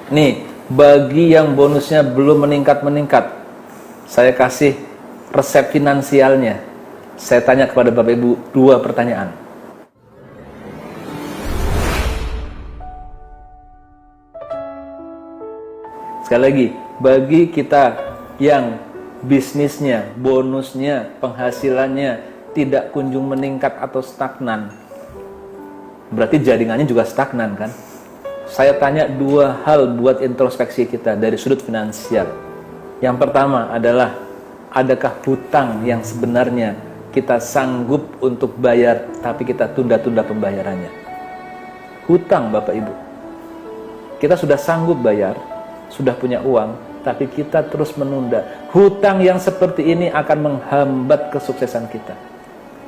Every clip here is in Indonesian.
Nih, bagi yang bonusnya belum meningkat-meningkat, saya kasih resep finansialnya. Saya tanya kepada Bapak Ibu 2 pertanyaan. Sekali lagi, bagi kita yang bisnisnya, bonusnya, penghasilannya tidak kunjung meningkat atau stagnan, berarti jaringannya juga stagnan kan? Saya tanya 2 hal buat introspeksi kita dari sudut finansial. Yang pertama adalah, adakah hutang yang sebenarnya kita sanggup untuk bayar tapi kita tunda-tunda pembayarannya? Hutang Bapak Ibu, kita sudah sanggup bayar, sudah punya uang, tapi kita terus menunda. Hutang yang seperti ini akan menghambat kesuksesan kita.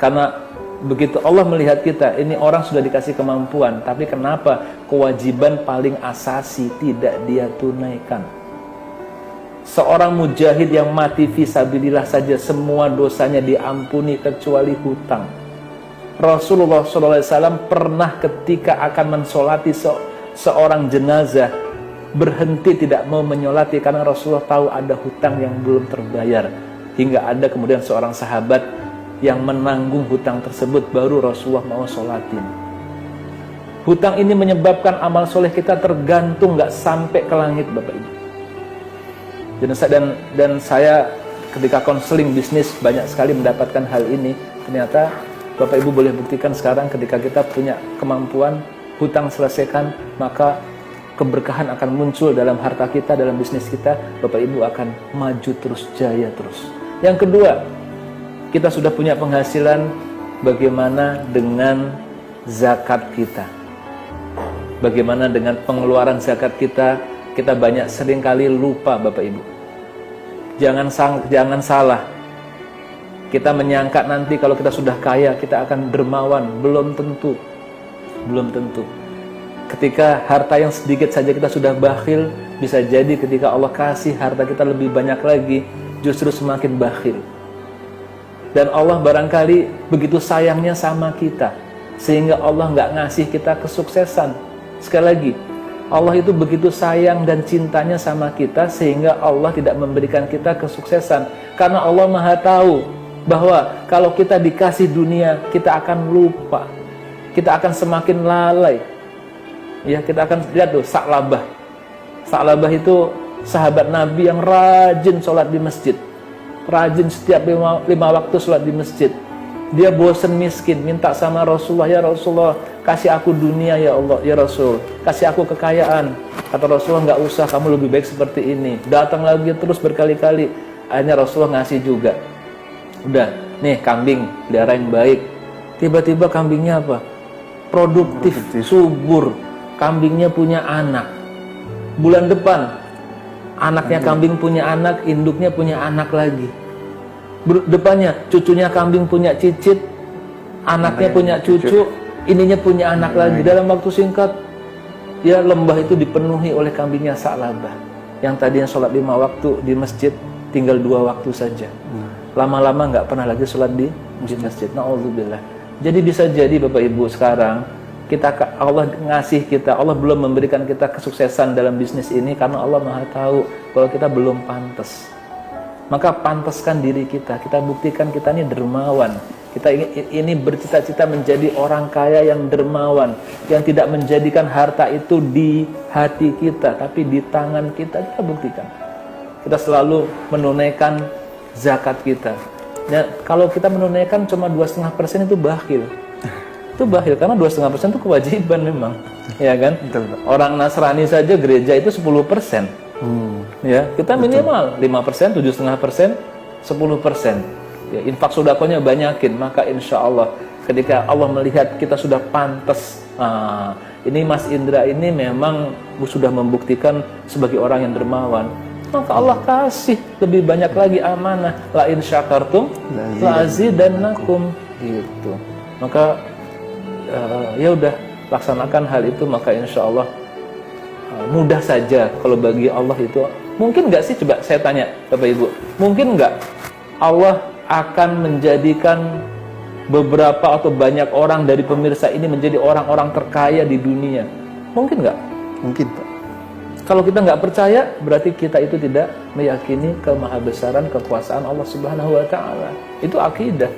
Karena begitu Allah melihat kita, ini orang sudah dikasih kemampuan, tapi kenapa kewajiban paling asasi tidak dia tunaikan? Seorang mujahid yang mati fisabilillah saja semua dosanya diampuni kecuali hutang. Rasulullah SAW pernah ketika akan mensolati seorang jenazah berhenti tidak mau menyolati karena Rasulullah tahu ada hutang yang belum terbayar. Hingga ada kemudian seorang sahabat yang menanggung hutang tersebut, baru Rasulullah mau sholatin. Hutang ini menyebabkan amal soleh kita tergantung, nggak sampai ke langit Bapak Ibu. Dan saya ketika konseling bisnis banyak sekali mendapatkan hal ini. Ternyata Bapak Ibu boleh buktikan sekarang ketika kita punya kemampuan, hutang selesaikan, maka keberkahan akan muncul dalam harta kita, dalam bisnis kita. Bapak Ibu akan maju terus, jaya terus. Yang kedua, kita sudah punya penghasilan, bagaimana dengan zakat kita? Bagaimana dengan pengeluaran zakat kita? Kita banyak seringkali lupa Bapak Ibu. Jangan salah. Kita menyangka nanti kalau kita sudah kaya, kita akan dermawan. Belum tentu. Belum tentu. Ketika harta yang sedikit saja kita sudah bakhil, bisa jadi ketika Allah kasih harta kita lebih banyak lagi, justru semakin bakhil. Dan Allah barangkali begitu sayangnya sama kita, sehingga Allah nggak ngasih kita kesuksesan. Sekali lagi, Allah itu begitu sayang dan cintanya sama kita, sehingga Allah tidak memberikan kita kesuksesan. Karena Allah Maha tahu bahwa kalau kita dikasih dunia, kita akan lupa. Kita akan semakin lalai. Ya, kita akan lihat tuh Sa'labah. Sa'labah itu sahabat Nabi yang rajin sholat di masjid. Rajin setiap 5 waktu sholat di masjid. Dia bosan miskin, minta sama Rasulullah, ya Rasulullah, kasih aku dunia ya Allah, ya Rasul, kasih aku kekayaan. Kata Rasulullah, nggak usah, kamu lebih baik seperti ini. Datang lagi terus berkali-kali. Akhirnya Rasulullah ngasih juga. Udah, nih kambing, pelihara yang baik. Tiba-tiba kambingnya apa? Produktif, subur. Kambingnya punya anak. Bulan depan anaknya kambing punya anak, induknya punya anak lagi. Depannya cucunya kambing punya cicit, anaknya punya cucu, ininya punya anak lagi. Dalam waktu singkat, ya lembah itu dipenuhi oleh kambingnya Sa'labah. Yang tadinya sholat 5 waktu di masjid, tinggal 2 waktu saja. Lama-lama nggak pernah lagi sholat di masjid. Na'udzubillah. Jadi bisa jadi Bapak Ibu sekarang Allah ngasih kita, Allah belum memberikan kita kesuksesan dalam bisnis ini karena Allah Maha tahu kalau kita belum pantas. Maka pantaskan diri kita buktikan kita ini dermawan. Kita ini bercita-cita menjadi orang kaya yang dermawan, yang tidak menjadikan harta itu di hati kita, tapi di tangan kita. Kita buktikan. Kita selalu menunaikan zakat kita. Ya, kalau kita menunaikan cuma 2,5% itu bakhil. Itu bakhil karena 2,5% itu kewajiban memang, ya kan? Betul. Orang Nasrani saja gereja itu 10%. Ya, kita minimal 5%, 7,5%, 10%. Ya, infak sedekahnya banyakin, maka insya Allah ketika Allah melihat kita sudah pantas, ini Mas Indra ini memang sudah membuktikan sebagai orang yang dermawan, maka Allah kasih lebih banyak lagi amanah. La in syakartum la azidannakum, gitu. Maka ya udah, laksanakan hal itu, maka insya Allah mudah saja. Kalau bagi Allah itu mungkin nggak sih, coba saya tanya Bapak Ibu, mungkin nggak Allah akan menjadikan beberapa atau banyak orang dari pemirsa ini menjadi orang-orang terkaya di dunia? Mungkin nggak? Mungkin Pak. Kalau kita nggak percaya, berarti kita itu tidak meyakini kemahabesaran kekuasaan Allah Subhanahu wa Ta'ala. Itu akidah.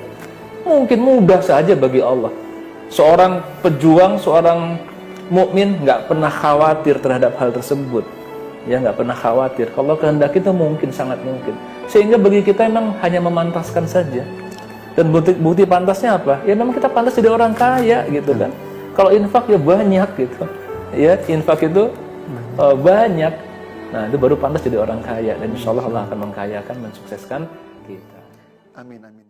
Mungkin mudah saja bagi Allah. Seorang pejuang, seorang mukmin nggak pernah khawatir terhadap hal tersebut. Ya, nggak pernah khawatir. Kalau kehendak itu mungkin, sangat mungkin. Sehingga bagi kita memang hanya memantaskan saja. Dan bukti pantasnya apa? Ya memang kita pantas jadi orang kaya gitu kan. Kalau infak ya banyak gitu. Ya, infak itu banyak. Nah, itu baru pantas jadi orang kaya. Dan insya Allah Allah akan mengkayakan, mensukseskan kita. Amin, amin.